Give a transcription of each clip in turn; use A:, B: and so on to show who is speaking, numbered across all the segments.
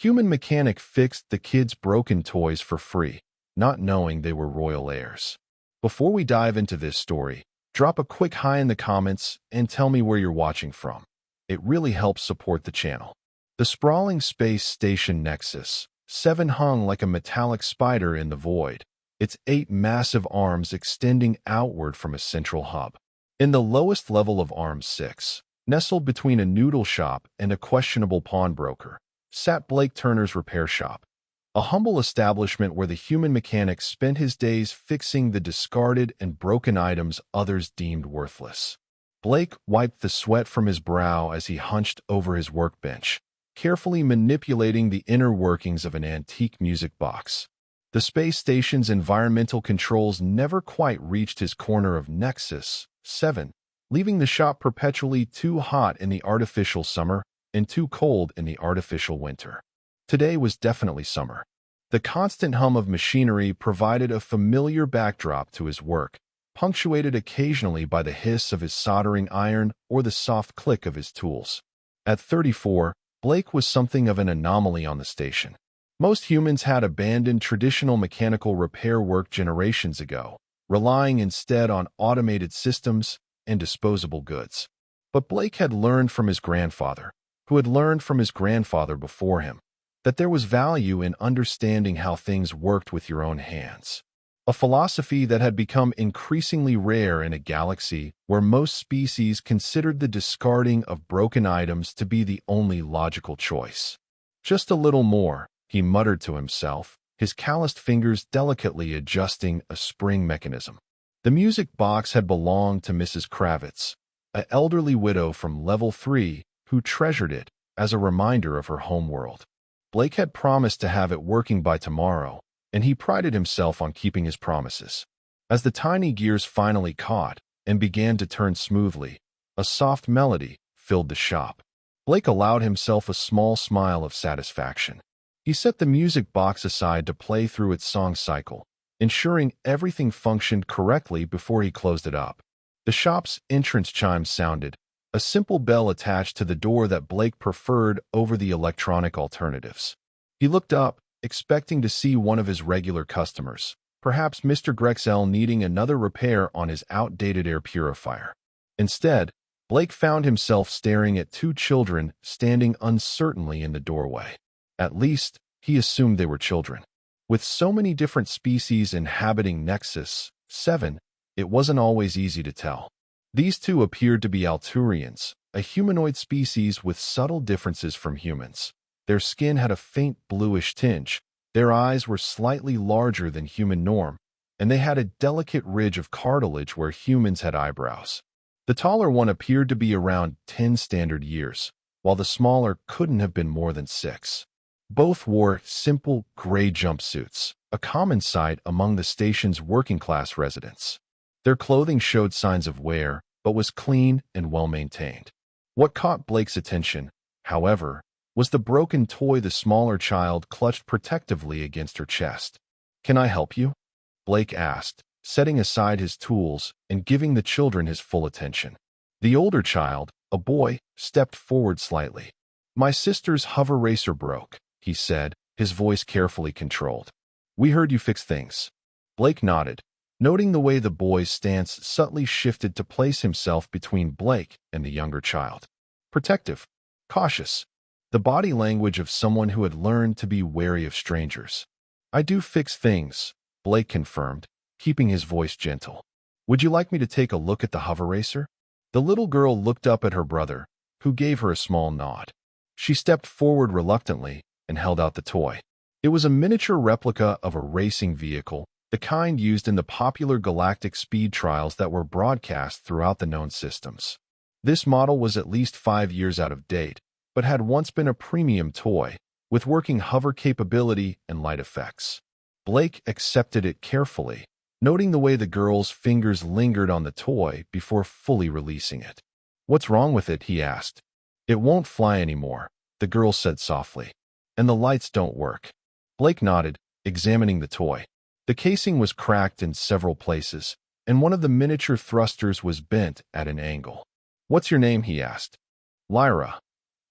A: human mechanic fixed the kids' broken toys for free, not knowing they were royal heirs. Before we dive into this story, drop a quick hi in the comments and tell me where you're watching from. It really helps support the channel. The sprawling space station Nexus 7 hung like a metallic spider in the void, its 8 massive arms extending outward from a central hub. In the lowest level of Arms 6, nestled between a noodle shop and a questionable pawnbroker, sat Blake Turner's repair shop, a humble establishment where the human mechanic spent his days fixing the discarded and broken items others deemed worthless. Blake wiped the sweat from his brow as he hunched over his workbench, carefully manipulating the inner workings of an antique music box. The space station's environmental controls never quite reached his corner of Nexus 7, leaving the shop perpetually too hot in the artificial summer and too cold in the artificial winter. Today was definitely summer. The constant hum of machinery provided a familiar backdrop to his work, punctuated occasionally by the hiss of his soldering iron or the soft click of his tools. At 34, Blake was something of an anomaly on the station. Most humans had abandoned traditional mechanical repair work generations ago, relying instead on automated systems and disposable goods. But Blake had learned from his grandfather, who had learned from his grandfather before him, that there was value in understanding how things worked with your own hands. A philosophy that had become increasingly rare in a galaxy where most species considered the discarding of broken items to be the only logical choice. Just a little more, he muttered to himself, his calloused fingers delicately adjusting a spring mechanism. The music box had belonged to Mrs. Kravitz, an elderly widow from Level 3 who treasured it as a reminder of her homeworld. Blake had promised to have it working by tomorrow, and he prided himself on keeping his promises. As the tiny gears finally caught and began to turn smoothly, a soft melody filled the shop. Blake allowed himself a small smile of satisfaction. He set the music box aside to play through its song cycle, ensuring everything functioned correctly before he closed it up. The shop's entrance chime sounded, a simple bell attached to the door that Blake preferred over the electronic alternatives. He looked up, expecting to see one of his regular customers, perhaps Mr. Grexel needing another repair on his outdated air purifier. Instead, Blake found himself staring at 2 children standing uncertainly in the doorway. At least, he assumed they were children. With so many different species inhabiting Nexus 7, it wasn't always easy to tell. These 2 appeared to be Alturians, a humanoid species with subtle differences from humans. Their skin had a faint bluish tinge, their eyes were slightly larger than human norm, and they had a delicate ridge of cartilage where humans had eyebrows. The taller one appeared to be around 10 standard years, while the smaller couldn't have been more than 6. Both wore simple gray jumpsuits, a common sight among the station's working-class residents. Their clothing showed signs of wear, but was clean and well-maintained. What caught Blake's attention, however, was the broken toy the smaller child clutched protectively against her chest. "Can I help you?" Blake asked, setting aside his tools and giving the children his full attention. The older child, a boy, stepped forward slightly. "My sister's hover racer broke," he said, his voice carefully controlled. "We heard you fix things." Blake nodded, noting the way the boy's stance subtly shifted to place himself between Blake and the younger child. Protective, cautious, the body language of someone who had learned to be wary of strangers. "I do fix things," Blake confirmed, keeping his voice gentle. "Would you like me to take a look at the hover racer?" The little girl looked up at her brother, who gave her a small nod. She stepped forward reluctantly and held out the toy. It was a miniature replica of a racing vehicle, the kind used in the popular galactic speed trials that were broadcast throughout the known systems. This model was at least 5 years out of date, but had once been a premium toy, with working hover capability and light effects. Blake accepted it carefully, noting the way the girl's fingers lingered on the toy before fully releasing it. "What's wrong with it?" he asked. "It won't fly anymore," the girl said softly. "And the lights don't work." Blake nodded, examining the toy. The casing was cracked in several places, and one of the miniature thrusters was bent at an angle. "What's your name?" he asked. "Lyra,"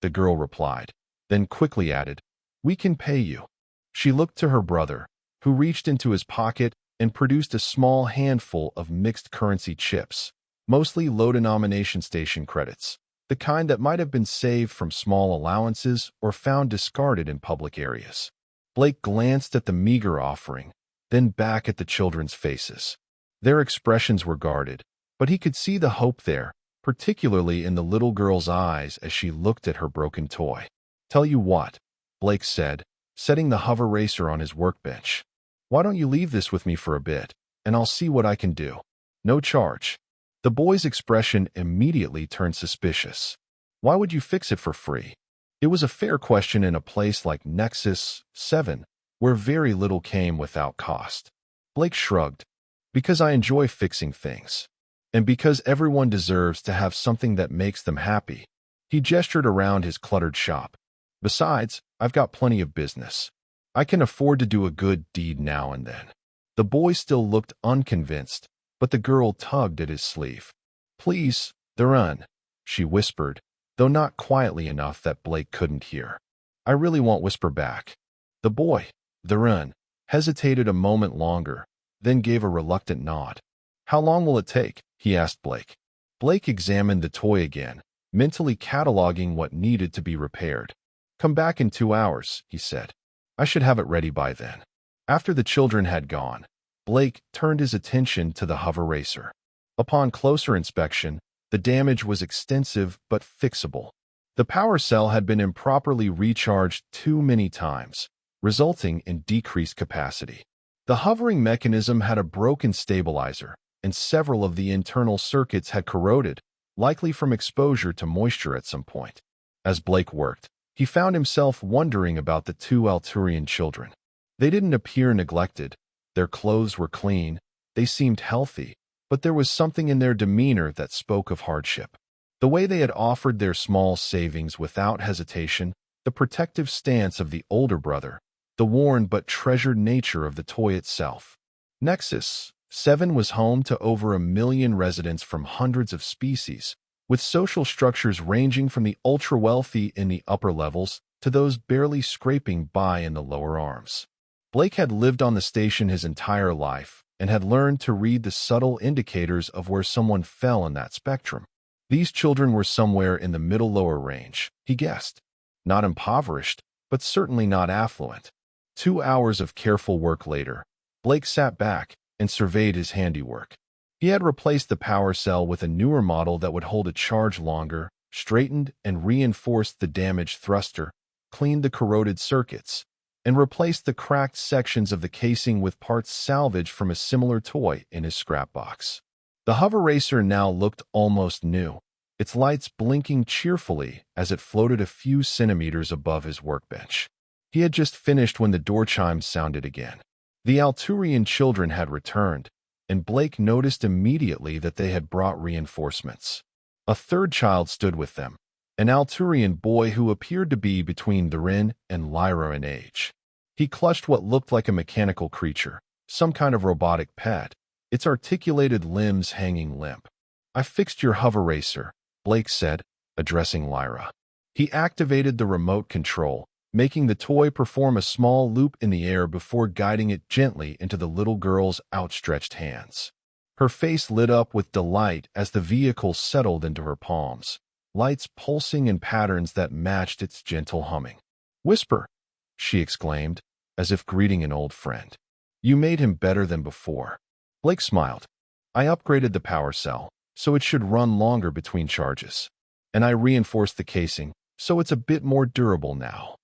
A: the girl replied, then quickly added, We can pay you. She looked to her brother, who reached into his pocket and produced a small handful of mixed currency chips, mostly low-denomination station credits, the kind that might have been saved from small allowances or found discarded in public areas. Blake glanced at the meager offering, then back at the children's faces. Their expressions were guarded, but he could see the hope there, particularly in the little girl's eyes as she looked at her broken toy. "Tell you what," Blake said, setting the hover racer on his workbench. "Why don't you leave this with me for a bit, and I'll see what I can do. No charge." The boy's expression immediately turned suspicious. Why would you fix it for free? It was a fair question in a place like Nexus 7, where very little came without cost. Blake shrugged. "Because I enjoy fixing things. And because everyone deserves to have something that makes them happy." He gestured around his cluttered shop. "Besides, I've got plenty of business. I can afford to do a good deed now and then." The boy still looked unconvinced, but the girl tugged at his sleeve. "Please, Darun," she whispered, though not quietly enough that Blake couldn't hear. "I really won't," whisper back. The boy, Darun, hesitated a moment longer, then gave a reluctant nod. "How long will it take?" he asked Blake. Blake examined the toy again, mentally cataloging what needed to be repaired. "Come back in 2 hours," he said. "I should have it ready by then." After the children had gone, Blake turned his attention to the hover racer. Upon closer inspection, the damage was extensive but fixable. The power cell had been improperly recharged too many times, resulting in decreased capacity. The hovering mechanism had a broken stabilizer, and several of the internal circuits had corroded, likely from exposure to moisture at some point. As Blake worked, he found himself wondering about the 2 Alturian children. They didn't appear neglected. Their clothes were clean, they seemed healthy, but there was something in their demeanor that spoke of hardship. The way they had offered their small savings without hesitation, the protective stance of the older brother, the worn but treasured nature of the toy itself. Nexus 7 was home to over 1 million residents from hundreds of species, with social structures ranging from the ultra-wealthy in the upper levels to those barely scraping by in the lower arms. Blake had lived on the station his entire life and had learned to read the subtle indicators of where someone fell in that spectrum. These children were somewhere in the middle-lower range, he guessed. Not impoverished, but certainly not affluent. 2 hours of careful work later, Blake sat back and surveyed his handiwork. He had replaced the power cell with a newer model that would hold a charge longer, straightened and reinforced the damaged thruster, cleaned the corroded circuits, and replaced the cracked sections of the casing with parts salvaged from a similar toy in his scrap box. The hover racer now looked almost new, its lights blinking cheerfully as it floated a few centimeters above his workbench. He had just finished when the door chimes sounded again. The Alturian children had returned, and Blake noticed immediately that they had brought reinforcements. A third child stood with them, an Alturian boy who appeared to be between Darin and Lyra in age. He clutched what looked like a mechanical creature, some kind of robotic pet, its articulated limbs hanging limp. "I fixed your hover racer," Blake said, addressing Lyra. He activated the remote control, making the toy perform a small loop in the air before guiding it gently into the little girl's outstretched hands. Her face lit up with delight as the vehicle settled into her palms, lights pulsing in patterns that matched its gentle humming. "Whisper," she exclaimed, as if greeting an old friend. "You made him better than before." Blake smiled. "I upgraded the power cell, so it should run longer between charges. And I reinforced the casing, so it's a bit more durable now."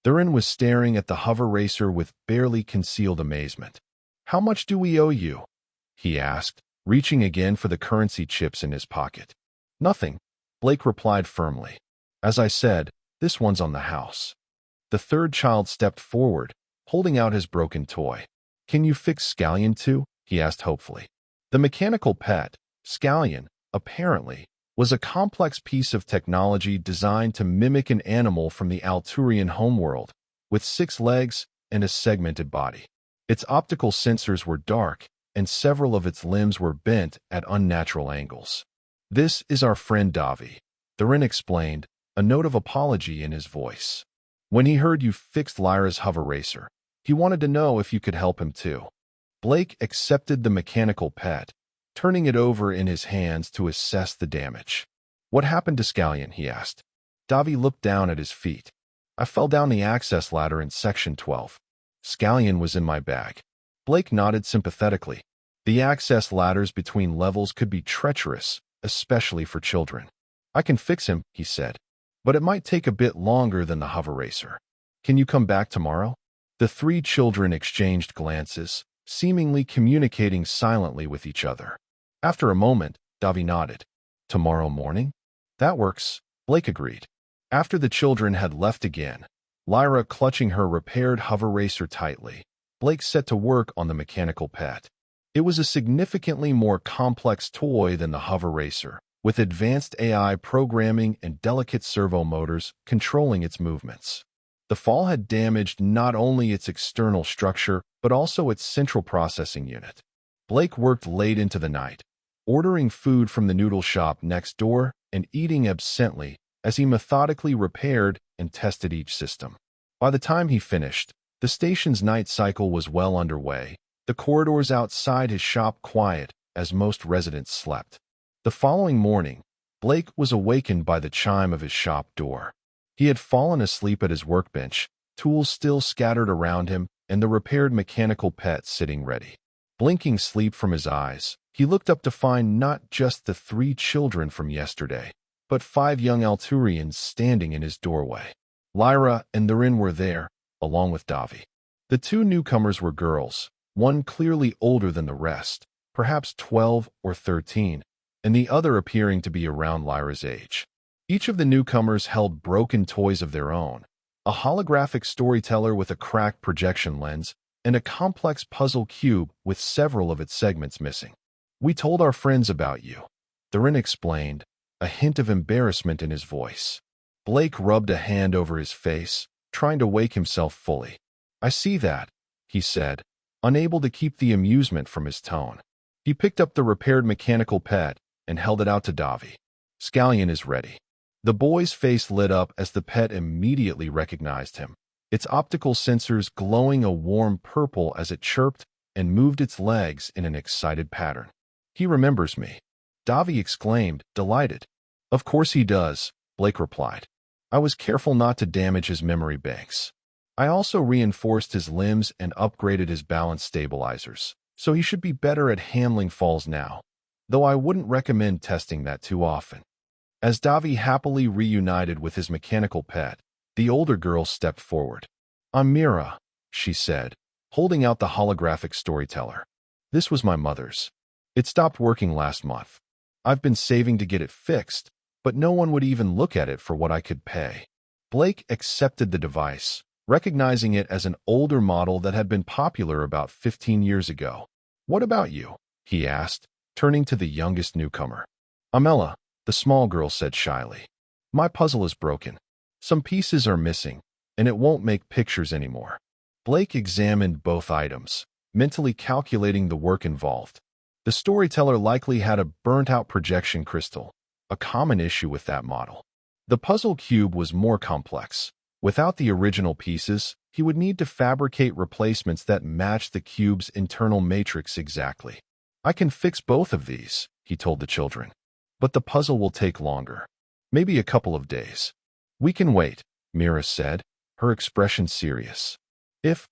A: Durin was staring at the hover racer with barely concealed amazement. "How much do we owe you?" he asked, reaching again for the currency chips in his pocket. "Nothing," Blake replied firmly. "As I said, this one's on the house." The third child stepped forward, holding out his broken toy. "Can you fix Scallion too?" he asked hopefully. The mechanical pet, Scallion, apparently, was a complex piece of technology designed to mimic an animal from the Alturian homeworld, with 6 legs and a segmented body. Its optical sensors were dark, and several of its limbs were bent at unnatural angles. "This is our friend Davi," Durin explained, a note of apology in his voice. When he heard you fixed Lyra's hover racer, he wanted to know if you could help him too. Blake accepted the mechanical pet, turning it over in his hands to assess the damage. What happened to Scallion? He asked. Davi looked down at his feet. I fell down the access ladder in Section 12. Scallion was in my bag. Blake nodded sympathetically. The access ladders between levels could be treacherous, especially for children. I can fix him, he said. But it might take a bit longer than the hover racer. Can you come back tomorrow? The three children exchanged glances, seemingly communicating silently with each other. After a moment, Davi nodded. Tomorrow morning? That works, Blake agreed. After the children had left again, Lyra clutching her repaired hover racer tightly, Blake set to work on the mechanical pet. It was a significantly more complex toy than the hover racer, with advanced AI programming and delicate servo motors controlling its movements. The fall had damaged not only its external structure, but also its central processing unit. Blake worked late into the night, ordering food from the noodle shop next door and eating absently as he methodically repaired and tested each system. By the time he finished, the station's night cycle was well underway, the corridors outside his shop quiet as most residents slept. The following morning, Blake was awakened by the chime of his shop door. He had fallen asleep at his workbench, tools still scattered around him, and the repaired mechanical pet sitting ready. Blinking sleep from his eyes, he looked up to find not just the three children from yesterday, but 5 young Alturians standing in his doorway. Lyra and Therin were there, along with Davi. The 2 newcomers were girls, one clearly older than the rest, perhaps 12 or 13, and the other appearing to be around Lyra's age. Each of the newcomers held broken toys of their own, a holographic storyteller with a cracked projection lens, and a complex puzzle cube with several of its segments missing. We told our friends about you, Therin explained, a hint of embarrassment in his voice. Blake rubbed a hand over his face, trying to wake himself fully. I see that, he said, unable to keep the amusement from his tone. He picked up the repaired mechanical pet and held it out to Davi. Scallion is ready. The boy's face lit up as the pet immediately recognized him, its optical sensors glowing a warm purple as it chirped and moved its legs in an excited pattern. He remembers me, Davi exclaimed, delighted. Of course he does, Blake replied. I was careful not to damage his memory banks. I also reinforced his limbs and upgraded his balance stabilizers, so he should be better at handling falls now, though I wouldn't recommend testing that too often. As Davi happily reunited with his mechanical pet, the older girl stepped forward. I'm Mira, she said, holding out the holographic storyteller. This was my mother's. It stopped working last month. I've been saving to get it fixed, but no one would even look at it for what I could pay. Blake accepted the device, recognizing it as an older model that had been popular about 15 years ago. What about you? He asked, turning to the youngest newcomer. I'm Ella, the small girl said shyly. My puzzle is broken. Some pieces are missing, and it won't make pictures anymore. Blake examined both items, mentally calculating the work involved. The storyteller likely had a burnt-out projection crystal, a common issue with that model. The puzzle cube was more complex. Without the original pieces, he would need to fabricate replacements that matched the cube's internal matrix exactly. I can fix both of these, he told the children. But the puzzle will take longer. Maybe a couple of days. We can wait, Mira said, her expression serious. If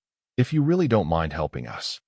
A: you really don't mind helping us.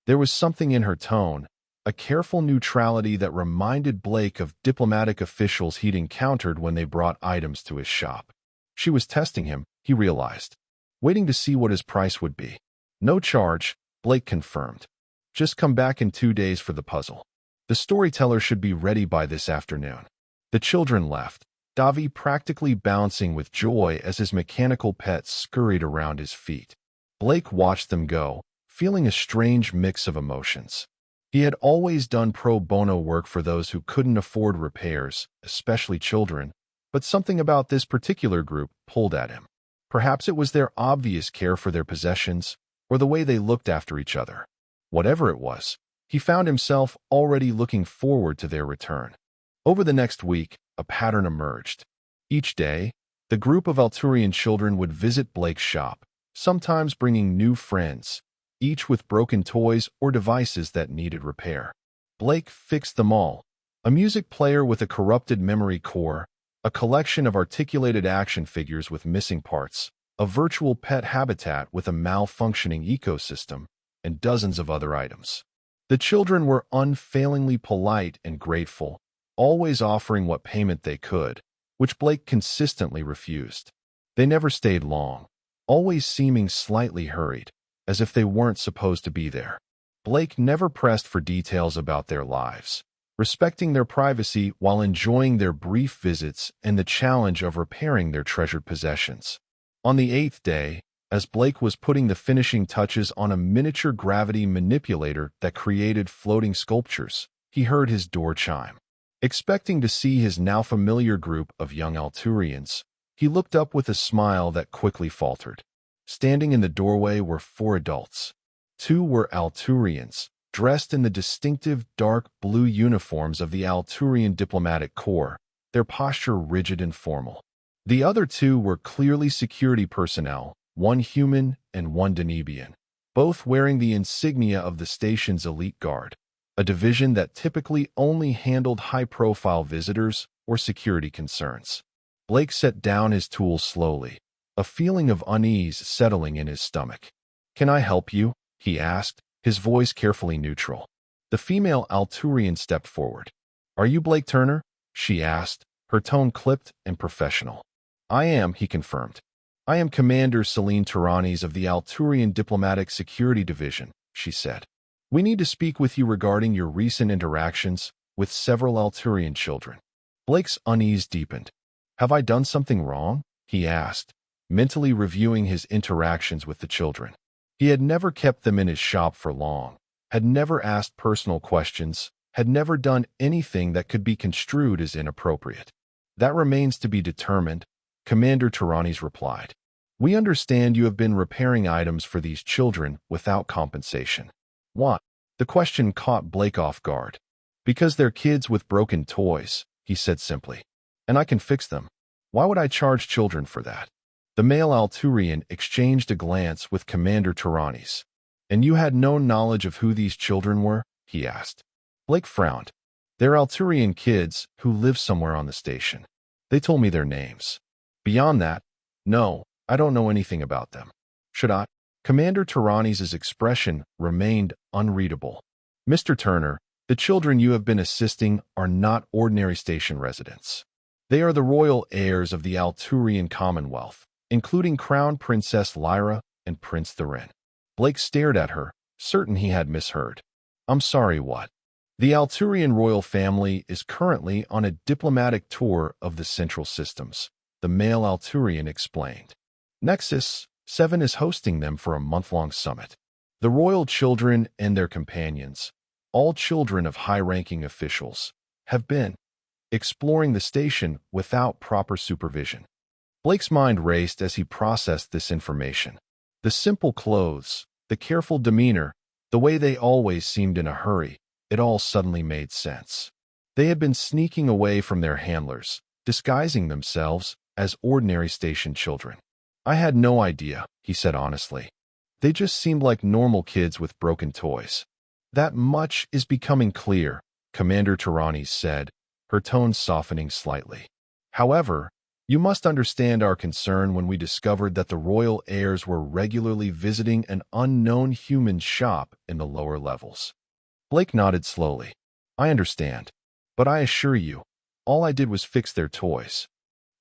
A: There was something in her tone, a careful neutrality that reminded Blake of diplomatic officials he'd encountered when they brought items to his shop. She was testing him, he realized, waiting to see what his price would be. No charge, Blake confirmed. Just come back in 2 days for the puzzle. The storyteller should be ready by this afternoon. The children left, Davi practically bouncing with joy as his mechanical pet scurried around his feet. Blake watched them go, feeling a strange mix of emotions. He had always done pro bono work for those who couldn't afford repairs, especially children, but something about this particular group pulled at him. Perhaps it was their obvious care for their possessions, or the way they looked after each other. Whatever it was, he found himself already looking forward to their return. Over the next week, a pattern emerged. Each day, The group of Alturian children would visit Blake's shop, sometimes bringing new friends, each with broken toys or devices that needed repair. Blake fixed them all: a music player with a corrupted memory core, a collection of articulated action figures with missing parts, a virtual pet habitat with a malfunctioning ecosystem, and dozens of other items. The children were unfailingly polite and grateful, always offering what payment they could, which Blake consistently refused. They never stayed long, always seeming slightly hurried, as if they weren't supposed to be there. Blake never pressed for details about their lives, respecting their privacy while enjoying their brief visits and the challenge of repairing their treasured possessions. On the 8th day, as Blake was putting the finishing touches on a miniature gravity manipulator that created floating sculptures, he heard his door chime. Expecting to see his now familiar group of young Alturians, he looked up with a smile that quickly faltered. Standing in the doorway were 4 adults. 2 were Alturians, dressed in the distinctive dark blue uniforms of the Alturian Diplomatic Corps, their posture rigid and formal. The other 2 were clearly security personnel, 1 human and 1 Denibian, both wearing the insignia of the station's elite guard, a division that typically only handled high-profile visitors or security concerns. Blake set down his tools slowly, a feeling of unease settling in his stomach. "Can I help you?" he asked, his voice carefully neutral. The female Alturian stepped forward. "Are you Blake Turner?" she asked, her tone clipped and professional. "I am," he confirmed. "I am Commander Celine Tiranis of the Alturian Diplomatic Security Division," she said. "We need to speak with you regarding your recent interactions with several Alturian children." Blake's unease deepened. "Have I done something wrong?" he asked, mentally reviewing his interactions with the children. He had never kept them in his shop for long, had never asked personal questions, had never done anything that could be construed as inappropriate. "That remains to be determined," Commander Tiranis replied. "We understand you have been repairing items for these children without compensation." "What?" The question caught Blake off guard. "Because they're kids with broken toys," he said simply. "And I can fix them. Why would I charge children for that?" The male Alturian exchanged a glance with Commander Tiranis. "And you had no knowledge of who these children were?" he asked. Blake frowned. "They're Alturian kids who live somewhere on the station. They told me their names. Beyond that, no, I don't know anything about them. Should I?" Commander Tiranis' expression remained unreadable. "Mr. Turner, the children you have been assisting are not ordinary station residents. They are the royal heirs of the Alturian Commonwealth, including Crown Princess Lyra and Prince Therin." Blake stared at her, certain he had misheard. "I'm sorry, what?" "The Alturian royal family is currently on a diplomatic tour of the Central Systems," the male Alturian explained. "Nexus 7 is hosting them for a month-long summit. The royal children and their companions, all children of high-ranking officials, have been exploring the station without proper supervision." Blake's mind raced as he processed this information. The simple clothes, the careful demeanor, the way they always seemed in a hurry, it all suddenly made sense. They had been sneaking away from their handlers, disguising themselves as ordinary station children. "I had no idea," he said honestly. "They just seemed like normal kids with broken toys." "That much is becoming clear," Commander Tiranis said, her tone softening slightly. "However, you must understand our concern when we discovered that the royal heirs were regularly visiting an unknown human shop in the lower levels." Blake nodded slowly. "I understand. But I assure you, all I did was fix their toys."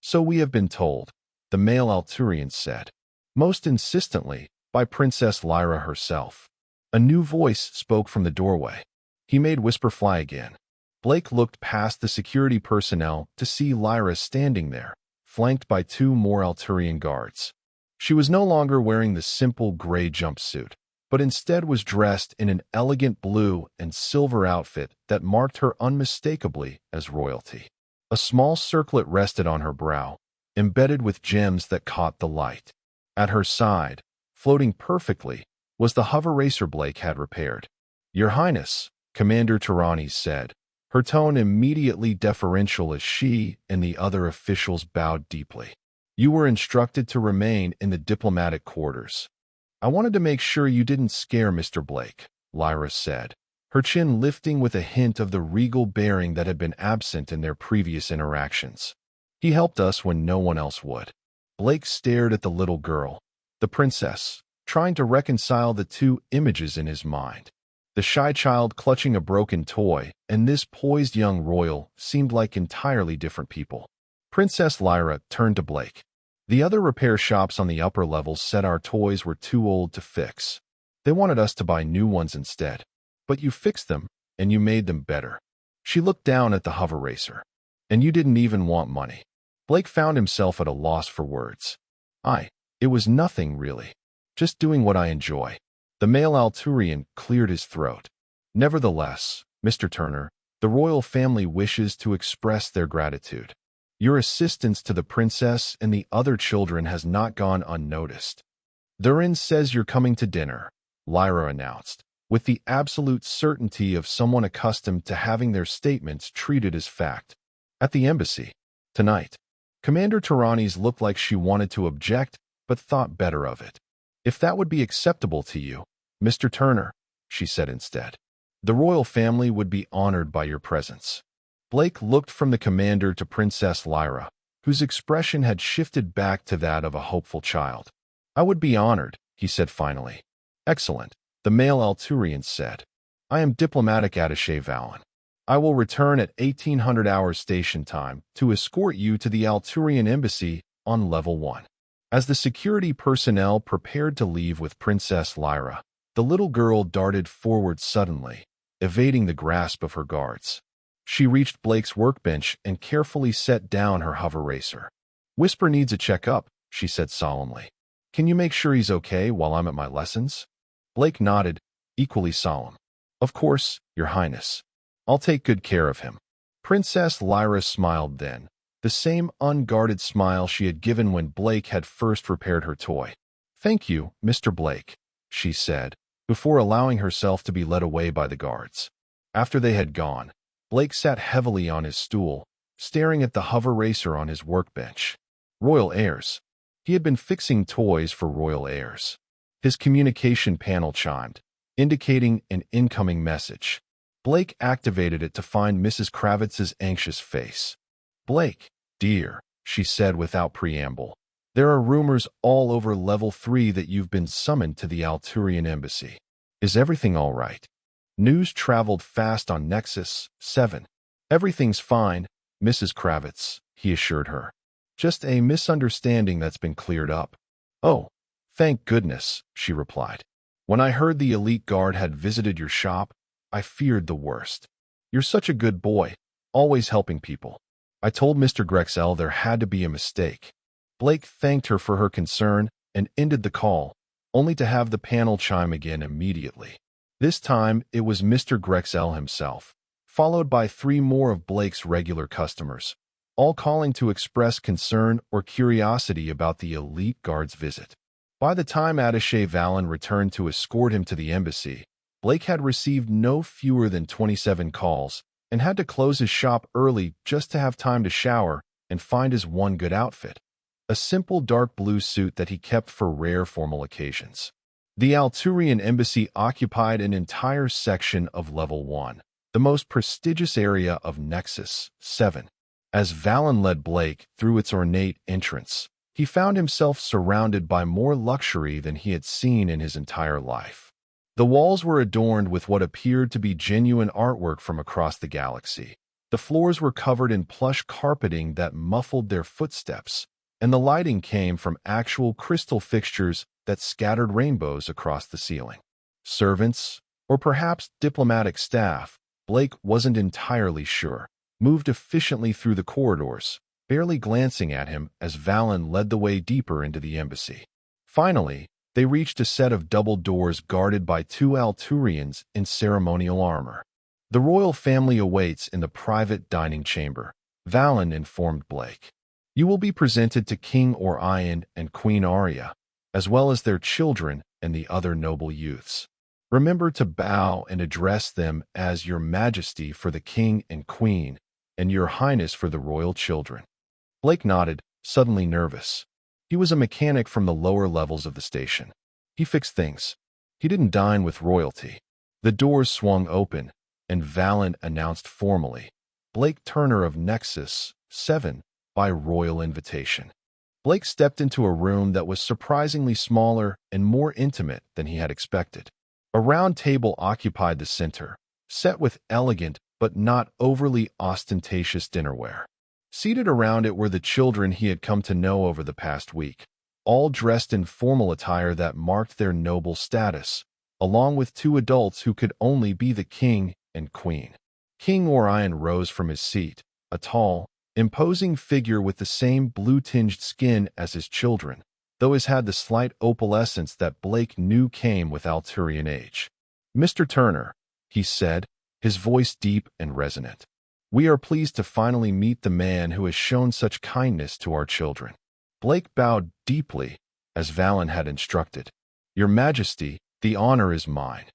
A: "So we have been told," the male Alturian said, most insistently, by Princess Lyra herself. A new voice spoke from the doorway. He made Whisper fly again. Blake looked past the security personnel to see Lyra standing there, flanked by 2 more Alturian guards. She was no longer wearing the simple gray jumpsuit, but instead was dressed in an elegant blue and silver outfit that marked her unmistakably as royalty. A small circlet rested on her brow, embedded with gems that caught the light. At her side, floating perfectly, was the hover racer Blake had repaired. "Your Highness," Commander Tiranis said, her tone immediately deferential as she and the other officials bowed deeply. You were instructed to remain in the diplomatic quarters. I wanted to make sure you didn't scare Mr. Blake, Lyra said, her chin lifting with a hint of the regal bearing that had been absent in their previous interactions. He helped us when no one else would. Blake stared at the little girl, the princess, trying to reconcile the two images in his mind. The shy child clutching a broken toy, and this poised young royal seemed like entirely different people. Princess Lyra turned to Blake. The other repair shops on the upper levels said our toys were too old to fix. They wanted us to buy new ones instead. But you fixed them, and you made them better. She looked down at the hover racer. And you didn't even want money. Blake found himself at a loss for words. It was nothing really. Just doing what I enjoy. The male Alturian cleared his throat. Nevertheless, Mr. Turner, the royal family wishes to express their gratitude. Your assistance to the princess and the other children has not gone unnoticed. Durin says you're coming to dinner, Lyra announced, with the absolute certainty of someone accustomed to having their statements treated as fact. At the embassy. Tonight. Commander Tyrannis looked like she wanted to object, but thought better of it. If that would be acceptable to you, Mr. Turner, she said instead. The royal family would be honored by your presence. Blake looked from the commander to Princess Lyra, whose expression had shifted back to that of a hopeful child. I would be honored, he said finally. Excellent, the male Alturian said. I am diplomatic attaché Valen. I will return at 1800 hours station time to escort you to the Alturian embassy on level 1. As the security personnel prepared to leave with Princess Lyra, the little girl darted forward suddenly, evading the grasp of her guards. She reached Blake's workbench and carefully set down her hover racer. Whisper needs a checkup, she said solemnly. Can you make sure he's okay while I'm at my lessons? Blake nodded, equally solemn. Of course, Your Highness. I'll take good care of him. Princess Lyra smiled then, the same unguarded smile she had given when Blake had first repaired her toy. Thank you, Mr. Blake, she said, before allowing herself to be led away by the guards. After they had gone, Blake sat heavily on his stool, staring at the hover racer on his workbench. Royal Heirs. He had been fixing toys for Royal Heirs. His communication panel chimed, indicating an incoming message. Blake activated it to find Mrs. Kravitz's anxious face. Blake, dear, she said without preamble. There are rumors all over level 3 that you've been summoned to the Alturian embassy. Is everything all right? News traveled fast on Nexus 7. Everything's fine, Mrs. Kravitz, he assured her. Just a misunderstanding that's been cleared up. Oh, thank goodness, she replied. When I heard the elite guard had visited your shop, I feared the worst. You're such a good boy, always helping people. I told Mr. Grexel there had to be a mistake. Blake thanked her for her concern and ended the call, only to have the panel chime again immediately. This time, it was Mr. Grexel himself, followed by 3 more of Blake's regular customers, all calling to express concern or curiosity about the elite guard's visit. By the time Attaché Valen returned to escort him to the embassy, Blake had received no fewer than 27 calls and had to close his shop early just to have time to shower and find his one good outfit, a simple dark blue suit that he kept for rare formal occasions. The Alturian embassy occupied an entire section of level 1, the most prestigious area of Nexus 7. As Valen led Blake through its ornate entrance, he found himself surrounded by more luxury than he had seen in his entire life. The walls were adorned with what appeared to be genuine artwork from across the galaxy. The floors were covered in plush carpeting that muffled their footsteps, and the lighting came from actual crystal fixtures that scattered rainbows across the ceiling. Servants, or perhaps diplomatic staff, Blake wasn't entirely sure, moved efficiently through the corridors, barely glancing at him as Valen led the way deeper into the embassy. Finally, they reached a set of double doors guarded by 2 Alturians in ceremonial armor. The royal family awaits in the private dining chamber, Valen informed Blake. You will be presented to King Orion and Queen Aria, as well as their children and the other noble youths. Remember to bow and address them as Your Majesty for the King and Queen, and Your Highness for the royal children. Blake nodded, suddenly nervous. He was a mechanic from the lower levels of the station. He fixed things. He didn't dine with royalty. The doors swung open, and Valen announced formally, "Blake Turner of Nexus 7, by royal invitation." Blake stepped into a room that was surprisingly smaller and more intimate than he had expected. A round table occupied the center, set with elegant but not overly ostentatious dinnerware. Seated around it were the children he had come to know over the past week, all dressed in formal attire that marked their noble status, along with two adults who could only be the king and queen. King Orion rose from his seat, a tall, imposing figure with the same blue-tinged skin as his children, though his had the slight opalescence that Blake knew came with Alturian age. "Mr. Turner," he said, his voice deep and resonant, "we are pleased to finally meet the man who has shown such kindness to our children." Blake bowed deeply, as Valen had instructed. "Your Majesty, the honor is mine."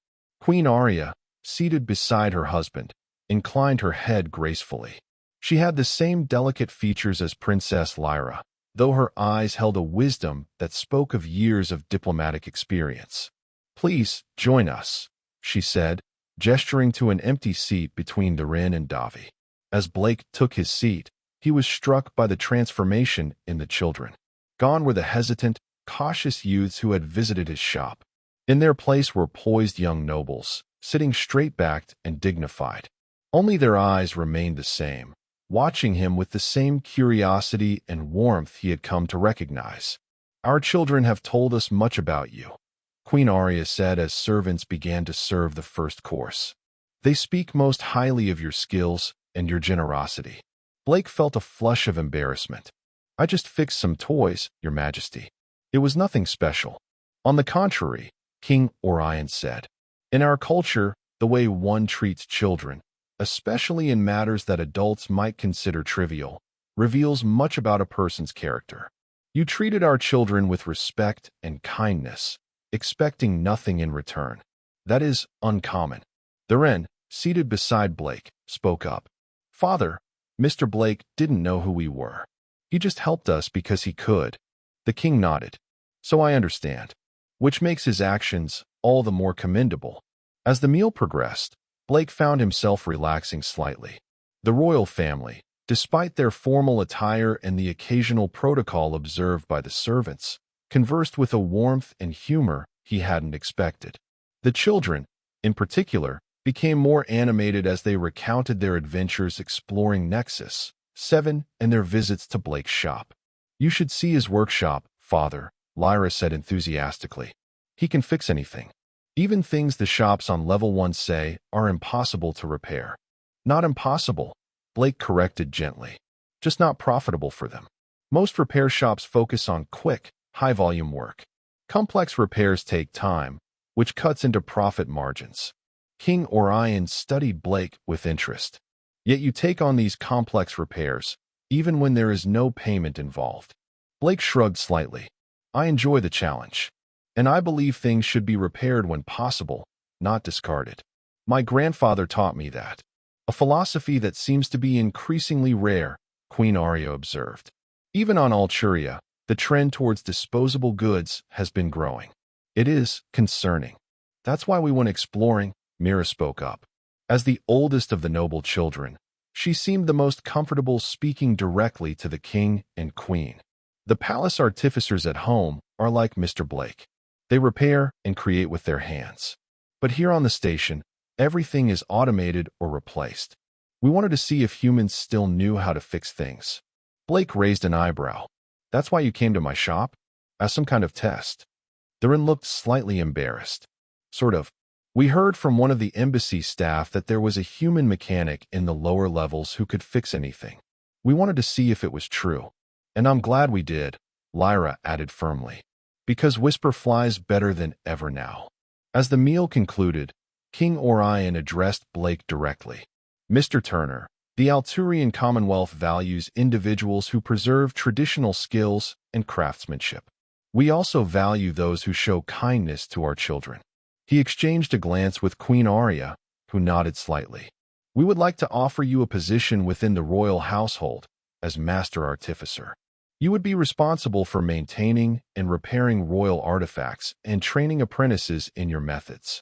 A: Queen Arya, seated beside her husband, inclined her head gracefully. She had the same delicate features as Princess Lyra, though her eyes held a wisdom that spoke of years of diplomatic experience. "Please, join us," she said, gesturing to an empty seat between Durin and Davi. As Blake took his seat, he was struck by the transformation in the children. Gone were the hesitant, cautious youths who had visited his shop. In their place were poised young nobles, sitting straight-backed and dignified. Only their eyes remained the same, watching him with the same curiosity and warmth he had come to recognize. "Our children have told us much about you," Queen Arya said as servants began to serve the first course. "They speak most highly of your skills and your generosity." Blake felt a flush of embarrassment. "I just fixed some toys, Your Majesty. It was nothing special." "On the contrary," King Orion said, "in our culture, the way one treats children, especially in matters that adults might consider trivial, reveals much about a person's character. You treated our children with respect and kindness, expecting nothing in return. That is uncommon." Durin, seated beside Blake, spoke up. "Father, Mr. Blake didn't know who we were. He just helped us because he could." The king nodded. "So I understand," which makes his actions all the more commendable. As the meal progressed, Blake found himself relaxing slightly. The royal family, despite their formal attire and the occasional protocol observed by the servants, conversed with a warmth and humor he hadn't expected. The children, in particular, became more animated as they recounted their adventures exploring Nexus 7 and their visits to Blake's shop. "You should see his workshop, Father," Lyra said enthusiastically. "He can fix anything. Even things the shops on level 1 say are impossible to repair." "Not impossible," Blake corrected gently. "Just not profitable for them. Most repair shops focus on quick, high-volume work. Complex repairs take time, which cuts into profit margins." King Orion studied Blake with interest. "Yet you take on these complex repairs, even when there is no payment involved." Blake shrugged slightly. "I enjoy the challenge. And I believe things should be repaired when possible, not discarded. My grandfather taught me that. A philosophy that seems to be increasingly rare," Queen Arya observed. "Even on Alturia, the trend towards disposable goods has been growing. It is concerning. That's why we went exploring," Mira spoke up. As the oldest of the noble children, she seemed the most comfortable speaking directly to the king and queen. "The palace artificers at home are like Mr. Blake. They repair and create with their hands. But here on the station, everything is automated or replaced. We wanted to see if humans still knew how to fix things." Blake raised an eyebrow. "That's why you came to my shop? As some kind of test?" Durin looked slightly embarrassed. "Sort of. We heard from one of the embassy staff that there was a human mechanic in the lower levels who could fix anything. We wanted to see if it was true. And I'm glad we did," Lyra added firmly. "Because Whisper flies better than ever now." As the meal concluded, King Orion addressed Blake directly. "Mr. Turner, the Alturian Commonwealth values individuals who preserve traditional skills and craftsmanship. We also value those who show kindness to our children." He exchanged a glance with Queen Arya, who nodded slightly. "We would like to offer you a position within the royal household as Master Artificer." You would be responsible for maintaining and repairing royal artifacts and training apprentices in your methods.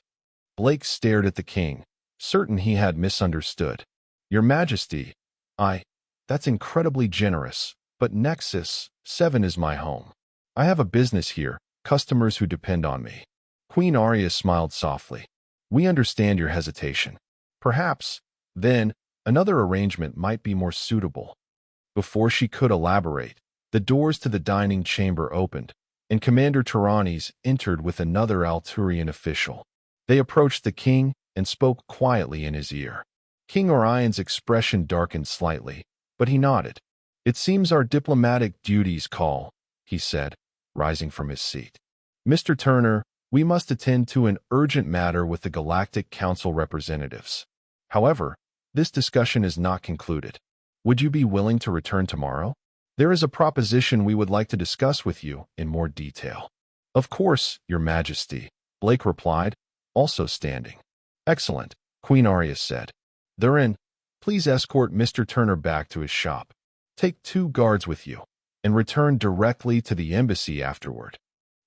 A: Blake stared at the king, certain he had misunderstood. Your Majesty, that's incredibly generous, but Nexus 7 is my home. I have a business here, customers who depend on me. Queen Arya smiled softly. We understand your hesitation. Perhaps, then, another arrangement might be more suitable. Before she could elaborate, the doors to the dining chamber opened, and Commander Tyrannes entered with another Alturian official. They approached the king and spoke quietly in his ear. King Orion's expression darkened slightly, but he nodded. It seems our diplomatic duties call, he said, rising from his seat. Mr. Turner, we must attend to an urgent matter with the Galactic Council representatives. However, this discussion is not concluded. Would you be willing to return tomorrow? There is a proposition we would like to discuss with you in more detail. Of course, Your Majesty, Blake replied, also standing. Excellent, Queen Arya said. Therein, please escort Mr. Turner back to his shop. Take 2 guards with you, and return directly to the embassy afterward.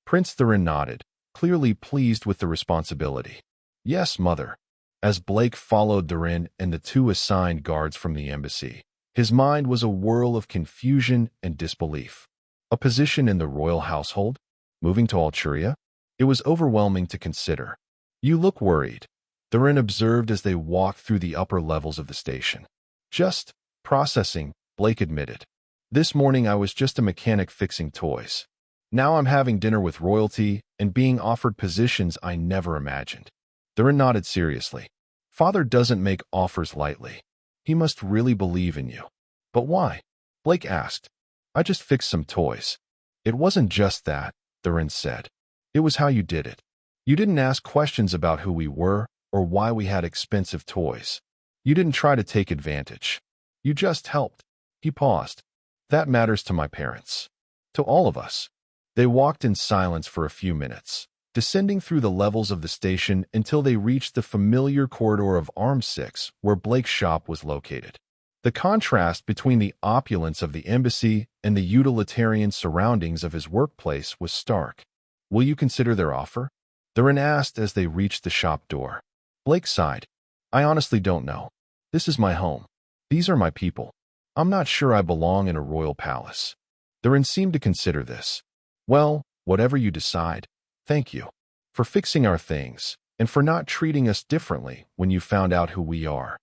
A: Prince Theron nodded, clearly pleased with the responsibility. Yes, mother. As Blake followed Theron and the 2 assigned guards from the embassy, his mind was a whirl of confusion and disbelief. A position in the royal household? Moving to Alturia? It was overwhelming to consider. You look worried, Theron observed as they walked through the upper levels of the station. Just processing, Blake admitted. This morning I was just a mechanic fixing toys. Now I'm having dinner with royalty and being offered positions I never imagined. Theron nodded seriously. Father doesn't make offers lightly. He must really believe in you. But why? Blake asked. I just fixed some toys. It wasn't just that, Theron said. It was how you did it. You didn't ask questions about who we were or why we had expensive toys. You didn't try to take advantage. You just helped. He paused. That matters to my parents. To all of us. They walked in silence for a few minutes, descending through the levels of the station until they reached the familiar corridor of Arm 6, where Blake's shop was located. The contrast between the opulence of the embassy and the utilitarian surroundings of his workplace was stark. Will you consider their offer? Theron asked as they reached the shop door. Blake sighed. I honestly don't know. This is my home. These are my people. I'm not sure I belong in a royal palace. Theron seemed to consider this. Well, whatever you decide, thank you for fixing our things and for not treating us differently when you found out who we are.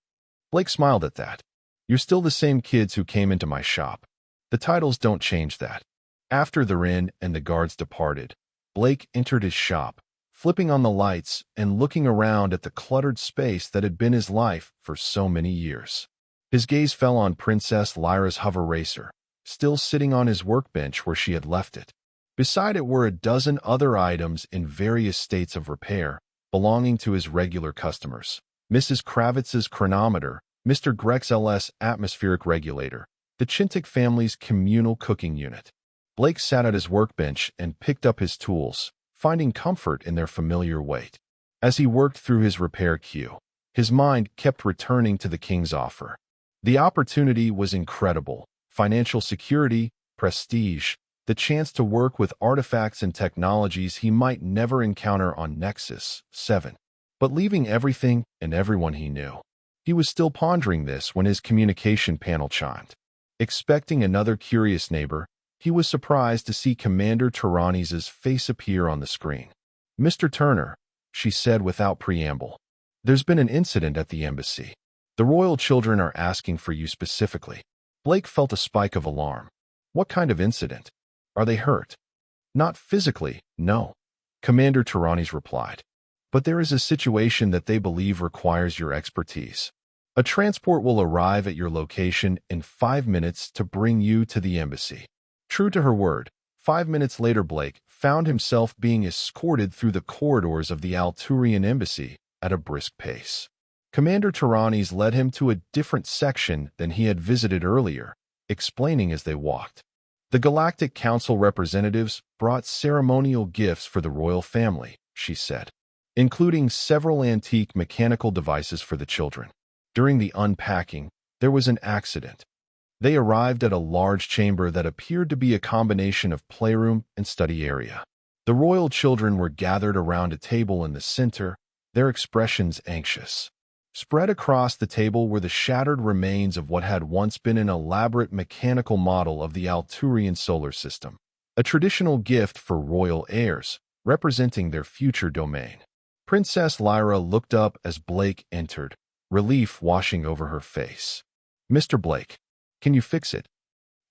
A: Blake smiled at that. You're still the same kids who came into my shop. The titles don't change that. After Theron and the guards departed, Blake entered his shop, flipping on the lights and looking around at the cluttered space that had been his life for so many years. His gaze fell on Princess Lyra's hover racer, still sitting on his workbench where she had left it. Beside it were a dozen other items in various states of repair, belonging to his regular customers. Mrs. Kravitz's chronometer, Mr. Grex's atmospheric regulator, the Chintic family's communal cooking unit. Blake sat at his workbench and picked up his tools, finding comfort in their familiar weight. As he worked through his repair queue, his mind kept returning to the king's offer. The opportunity was incredible: financial security, prestige, the chance to work with artifacts and technologies he might never encounter on Nexus 7. But leaving everything and everyone he knew. He was still pondering this when his communication panel chimed. Expecting another curious neighbor, he was surprised to see Commander Tyrannes' face appear on the screen. Mr. Turner, she said without preamble. There's been an incident at the embassy. The royal children are asking for you specifically. Blake felt a spike of alarm. What kind of incident? Are they hurt? Not physically, no, Commander Tyrannes replied. But there is a situation that they believe requires your expertise. A transport will arrive at your location in 5 minutes to bring you to the embassy. True to her word, 5 minutes later Blake found himself being escorted through the corridors of the Alturian embassy at a brisk pace. Commander Tyrannes led him to a different section than he had visited earlier, explaining as they walked. The Galactic Council representatives brought ceremonial gifts for the royal family, she said, including several antique mechanical devices for the children. During the unpacking, there was an accident. They arrived at a large chamber that appeared to be a combination of playroom and study area. The royal children were gathered around a table in the center, their expressions anxious. Spread across the table were the shattered remains of what had once been an elaborate mechanical model of the Alturian solar system, a traditional gift for royal heirs, representing their future domain. Princess Lyra looked up as Blake entered, relief washing over her face. "Mr. Blake, can you fix it?"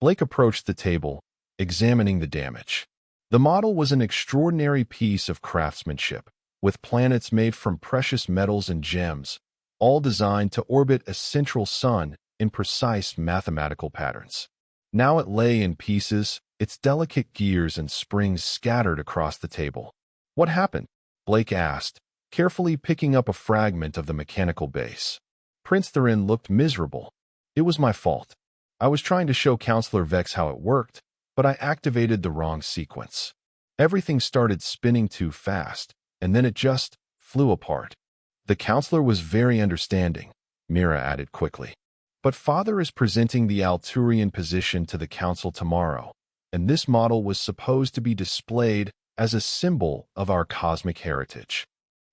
A: Blake approached the table, examining the damage. The model was an extraordinary piece of craftsmanship, with planets made from precious metals and gems, all designed to orbit a central sun in precise mathematical patterns. Now it lay in pieces, its delicate gears and springs scattered across the table. "What happened?" Blake asked, carefully picking up a fragment of the mechanical base. Prince Theron looked miserable. "It was my fault. I was trying to show Counselor Vex how it worked, but I activated the wrong sequence. Everything started spinning too fast, and then it just flew apart." "The counselor was very understanding," Mira added quickly. "But Father is presenting the Alturian position to the council tomorrow, and this model was supposed to be displayed as a symbol of our cosmic heritage."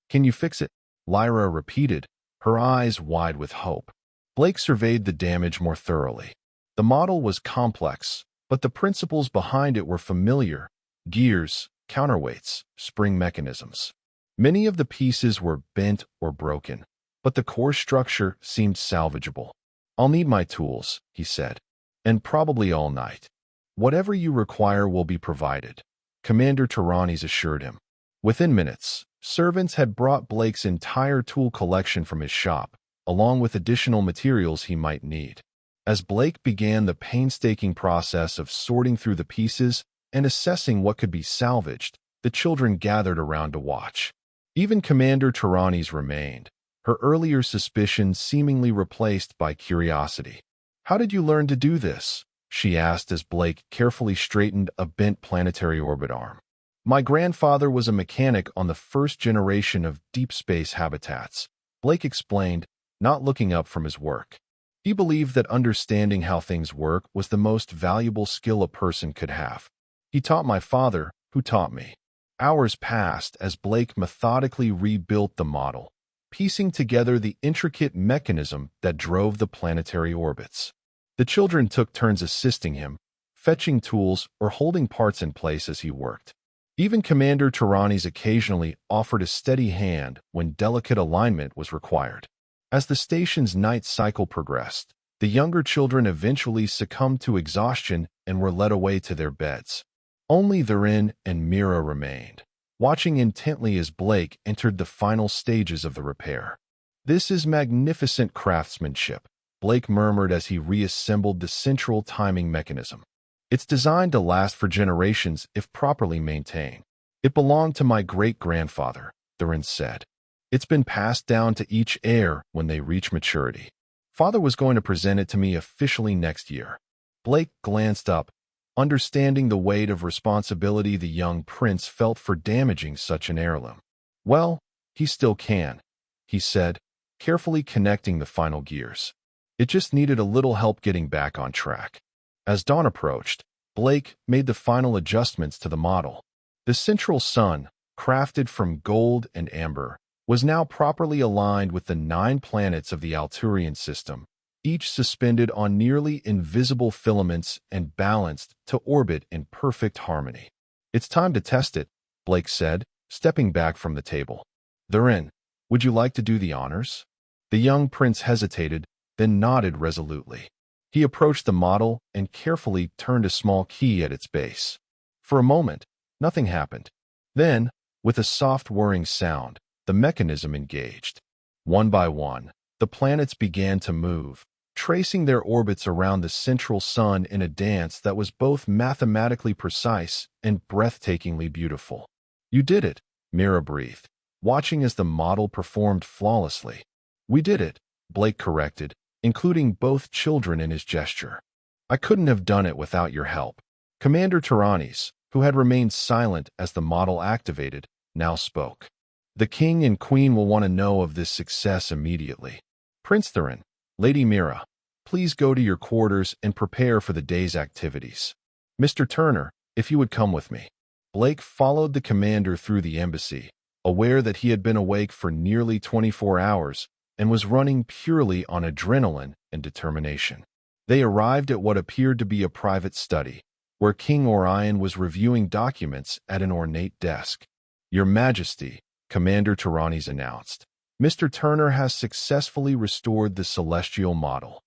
A: "Can you fix it?" Lyra repeated, her eyes wide with hope. Blake surveyed the damage more thoroughly. The model was complex, but the principles behind it were familiar: gears, counterweights, spring mechanisms. Many of the pieces were bent or broken, but the core structure seemed salvageable. "I'll need my tools," he said, "and probably all night. Whatever you require will be provided," Commander Tyrannes assured him. Within minutes, servants had brought Blake's entire tool collection from his shop, along with additional materials he might need. As Blake began the painstaking process of sorting through the pieces and assessing what could be salvaged, the children gathered around to watch. Even Commander Tyrannes remained, her earlier suspicions seemingly replaced by curiosity. "How did you learn to do this?" she asked as Blake carefully straightened a bent planetary orbit arm. "My grandfather was a mechanic on the first generation of deep space habitats," Blake explained, not looking up from his work. He believed that understanding how things work was the most valuable skill a person could have. "He taught my father, who taught me." Hours passed as Blake methodically rebuilt the model, piecing together the intricate mechanism that drove the planetary orbits. The children took turns assisting him, fetching tools or holding parts in place as he worked. Even Commander Tyrannes occasionally offered a steady hand when delicate alignment was required. As the station's night cycle progressed, the younger children eventually succumbed to exhaustion and were led away to their beds. Only Theron and Mira remained, watching intently as Blake entered the final stages of the repair. "This is magnificent craftsmanship," Blake murmured as he reassembled the central timing mechanism. "It's designed to last for generations if properly maintained. It belonged to my great-grandfather," Theron said. "It's been passed down to each heir when they reach maturity. Father was going to present it to me officially next year." Blake glanced up, understanding the weight of responsibility the young prince felt for damaging such an heirloom. "Well, he still can," he said, carefully connecting the final gears. "It just needed a little help getting back on track." As dawn approached, Blake made the final adjustments to the model. The central sun, crafted from gold and amber, was now properly aligned with the 9 planets of the Alturian system, each suspended on nearly invisible filaments and balanced to orbit in perfect harmony. "It's time to test it," Blake said, stepping back from the table. "Theron, would you like to do the honors?" The young prince hesitated, then nodded resolutely. He approached the model and carefully turned a small key at its base. For a moment, nothing happened. Then, with a soft whirring sound, the mechanism engaged. One by one, the planets began to move, tracing their orbits around the central sun in a dance that was both mathematically precise and breathtakingly beautiful. "You did it," Mira breathed, watching as the model performed flawlessly. "We did it," Blake corrected, including both children in his gesture. "I couldn't have done it without your help." Commander Tyrannes, who had remained silent as the model activated, now spoke. "The king and queen will want to know of this success immediately. Prince Theron, Lady Mira, please go to your quarters and prepare for the day's activities. Mr. Turner, if you would come with me. Blake followed the commander through the embassy, aware that he had been awake for nearly 24 hours and was running purely on adrenaline and determination. They arrived at what appeared to be a private study, where King Orion was reviewing documents at an ornate desk. Your Majesty, Commander Tyrannes announced, Mr. Turner has successfully restored the celestial model.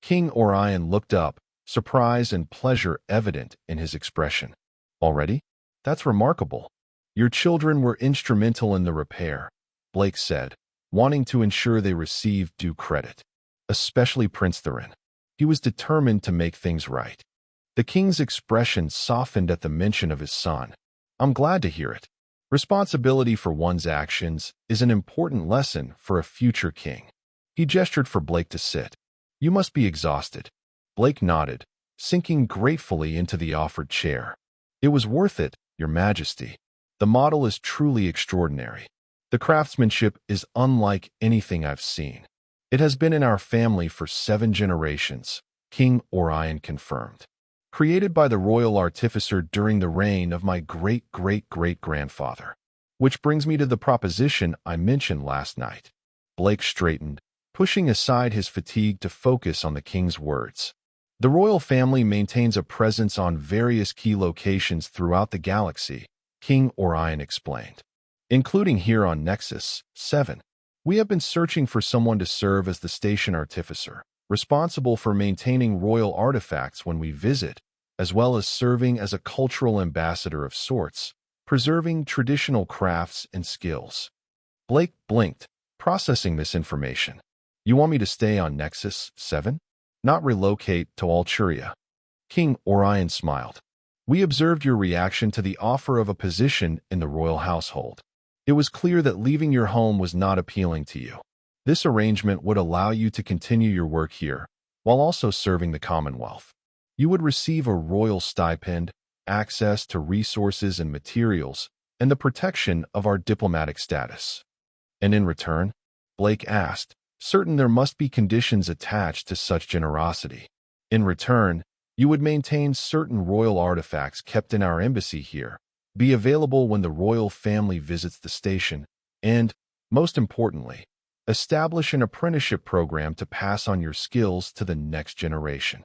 A: King Orion looked up, surprise and pleasure evident in his expression. Already? That's remarkable. Your children were instrumental in the repair, Blake said, wanting to ensure they received due credit. Especially Prince Theron. He was determined to make things right. The king's expression softened at the mention of his son. I'm glad to hear it. Responsibility for one's actions is an important lesson for a future king. He gestured for Blake to sit. You must be exhausted. Blake nodded, sinking gratefully into the offered chair. It was worth it, Your Majesty. The model is truly extraordinary. The craftsmanship is unlike anything I've seen. It has been in our family for 7 generations, King Orion confirmed. Created by the royal artificer during the reign of my great-great-great-grandfather. Which brings me to the proposition I mentioned last night. Blake straightened, pushing aside his fatigue to focus on the king's words. The royal family maintains a presence on various key locations throughout the galaxy, King Orion explained. Including here on Nexus 7. We have been searching for someone to serve as the station artificer, responsible for maintaining royal artifacts when we visit, as well as serving as a cultural ambassador of sorts, preserving traditional crafts and skills. Blake blinked, processing this information. You want me to stay on Nexus 7? Not relocate to Alturia? King Orion smiled. We observed your reaction to the offer of a position in the royal household. It was clear that leaving your home was not appealing to you. This arrangement would allow you to continue your work here, while also serving the Commonwealth. You would receive a royal stipend, access to resources and materials, and the protection of our diplomatic status. And in return? Blake asked, certain there must be conditions attached to such generosity. In return, you would maintain certain royal artifacts kept in our embassy here, be available when the royal family visits the station, and, most importantly, establish an apprenticeship program to pass on your skills to the next generation.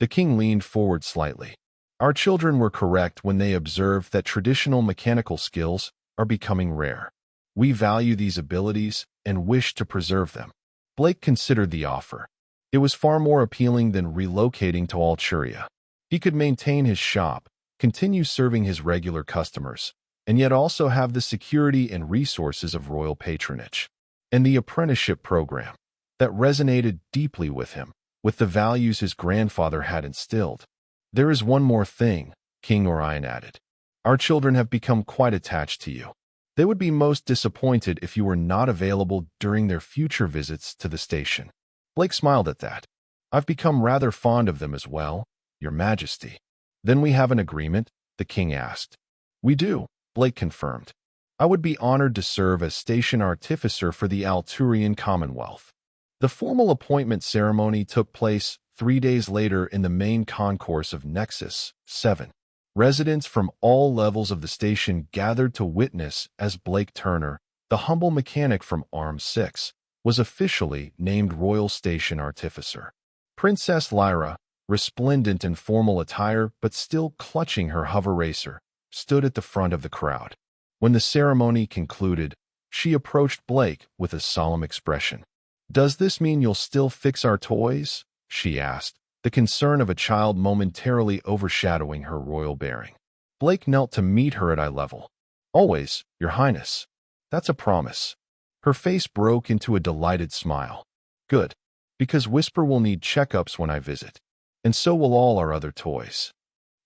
A: The king leaned forward slightly. Our children were correct when they observed that traditional mechanical skills are becoming rare. We value these abilities and wish to preserve them. Blake considered the offer. It was far more appealing than relocating to Alturia. He could maintain his shop, continue serving his regular customers, and yet also have the security and resources of royal patronage. And the apprenticeship program, that resonated deeply with him, with the values his grandfather had instilled. There is one more thing, King Orion added. Our children have become quite attached to you. They would be most disappointed if you were not available during their future visits to the station. Blake smiled at that. I've become rather fond of them as well, Your Majesty. Then we have an agreement? The king asked. We do, Blake confirmed. I would be honored to serve as station artificer for the Alturian Commonwealth. The formal appointment ceremony took place 3 days later in the main concourse of Nexus 7. Residents from all levels of the station gathered to witness as Blake Turner, the humble mechanic from Arm 6, was officially named Royal Station Artificer. Princess Lyra, resplendent in formal attire but still clutching her hover racer, stood at the front of the crowd. When the ceremony concluded, she approached Blake with a solemn expression. Does this mean you'll still fix our toys? She asked, the concern of a child momentarily overshadowing her royal bearing. Blake knelt to meet her at eye level. Always, Your Highness. That's a promise. Her face broke into a delighted smile. Good, because Whisper will need checkups when I visit, and so will all our other toys.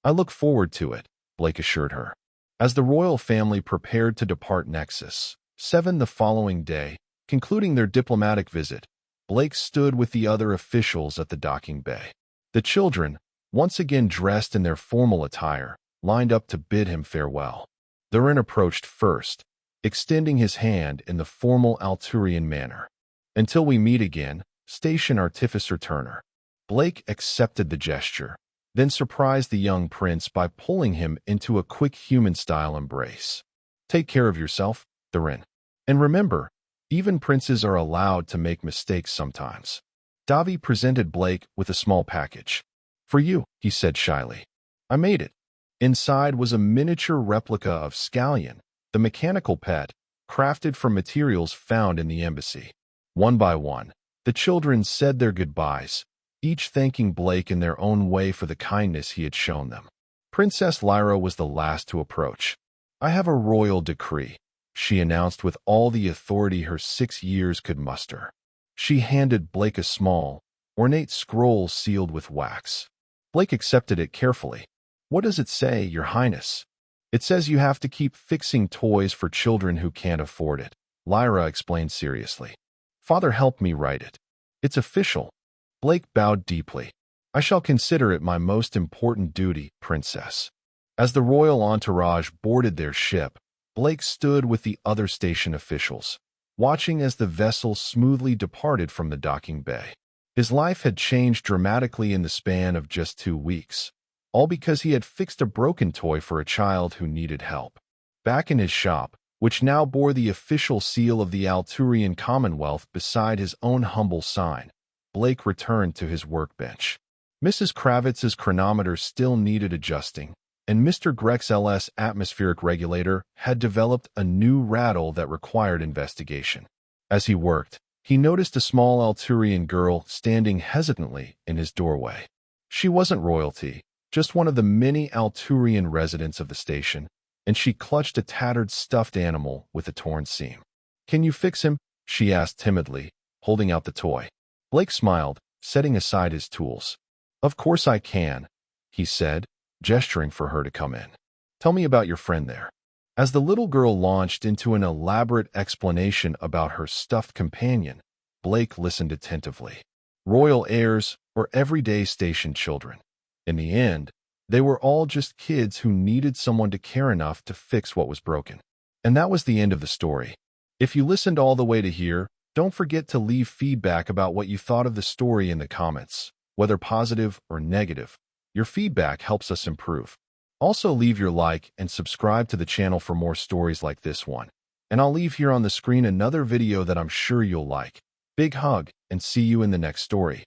A: I look forward to it, Blake assured her. As the royal family prepared to depart Nexus 7 the following day, concluding their diplomatic visit, Blake stood with the other officials at the docking bay. The children, once again dressed in their formal attire, lined up to bid him farewell. Thurin approached first, extending his hand in the formal Alturian manner. Until we meet again, Station Artificer Turner. Blake accepted the gesture, then surprised the young prince by pulling him into a quick human-style embrace. Take care of yourself, Therin. And remember, even princes are allowed to make mistakes sometimes. Davi presented Blake with a small package. For you, he said shyly. I made it. Inside was a miniature replica of Scallion, the mechanical pet, crafted from materials found in the embassy. One by one, the children said their goodbyes, each thanking Blake in their own way for the kindness he had shown them. Princess Lyra was the last to approach. I have a royal decree, she announced with all the authority her 6 years could muster. She handed Blake a small, ornate scroll sealed with wax. Blake accepted it carefully. What does it say, Your Highness? It says you have to keep fixing toys for children who can't afford it, Lyra explained seriously. Father helped me write it. It's official. Blake bowed deeply. I shall consider it my most important duty, Princess. As the royal entourage boarded their ship, Blake stood with the other station officials, watching as the vessel smoothly departed from the docking bay. His life had changed dramatically in the span of just 2 weeks, all because he had fixed a broken toy for a child who needed help. Back in his shop, which now bore the official seal of the Alturian Commonwealth beside his own humble sign, Blake returned to his workbench. Mrs. Kravitz's chronometer still needed adjusting, and Mr. Grex's atmospheric regulator had developed a new rattle that required investigation. As he worked, he noticed a small Alturian girl standing hesitantly in his doorway. She wasn't royalty, just one of the many Alturian residents of the station, and she clutched a tattered stuffed animal with a torn seam. Can you fix him? She asked timidly, holding out the toy. Blake smiled, setting aside his tools. Of course I can, he said, gesturing for her to come in. Tell me about your friend there. As the little girl launched into an elaborate explanation about her stuffed companion, Blake listened attentively. Royal heirs or everyday station children. In the end, they were all just kids who needed someone to care enough to fix what was broken. And that was the end of the story. If you listened all the way to here, don't forget to leave feedback about what you thought of the story in the comments, whether positive or negative. Your feedback helps us improve. Also leave your like and subscribe to the channel for more stories like this one. And I'll leave here on the screen another video that I'm sure you'll like. Big hug, and see you in the next story.